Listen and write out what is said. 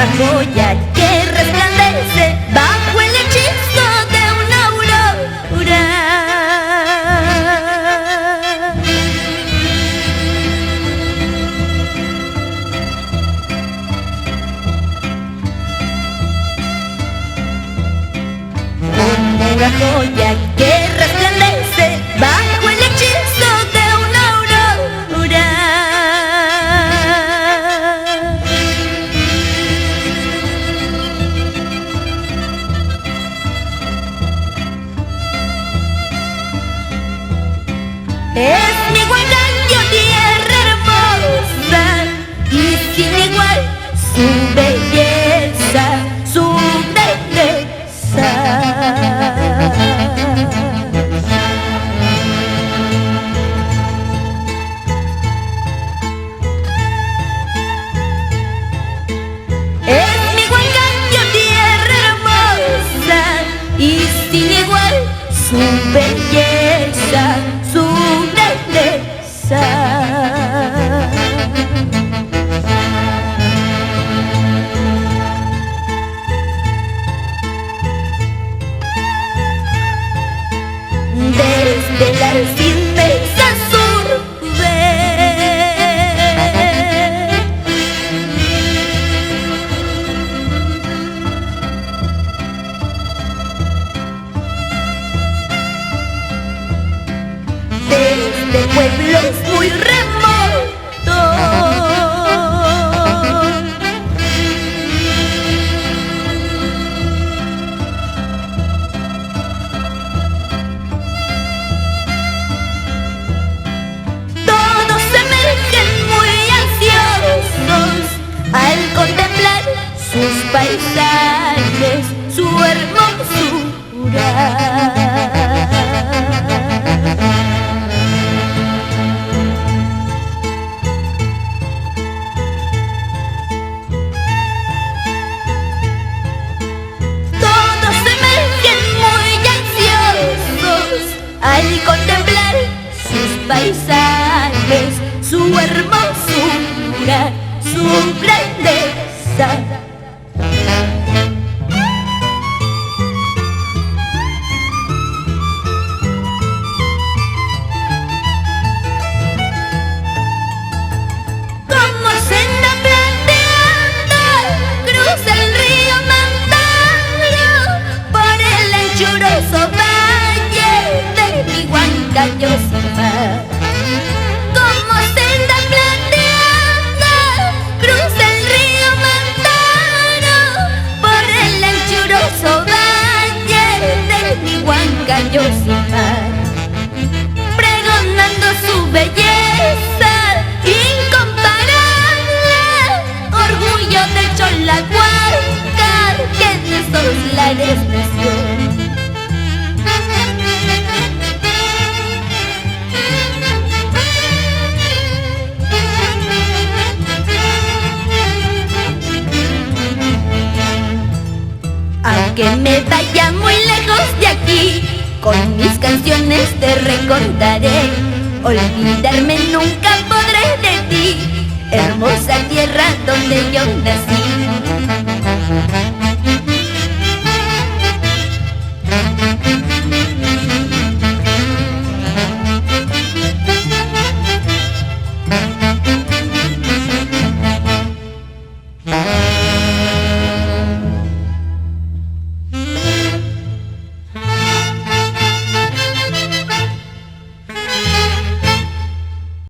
una joya que resplandece bajo el hechizo de una aurora. Como una joya que resplandece bajo el hechizo de una aurora. Es mi guadaño, tierra hermosa y sin igual su belleza, su grandeza. Es mi guadaño, tierra hermosa y sin igual su belleza, su grandeza. Desde la inmensa urbe desde pueblos muy remotos, todos emergen muy ansiosos al contemplar sus paisajes, su hermosura. Al contemplar sus paisajes, su hermosura, su grandeza. Como senda plateada cruza el río Mantaro por el anchuroso Huancayo-Simar. Como senda plateada cruza el río Mantaro por el anchuroso valle de mi Huancayo-Simar, pregonando su belleza incomparable, orgullo de Cholahuanca que en esos lares nació. Aunque me vaya muy lejos de aquí, con mis canciones te recordaré. Olvidarme nunca podré de ti, hermosa tierra donde yo nací.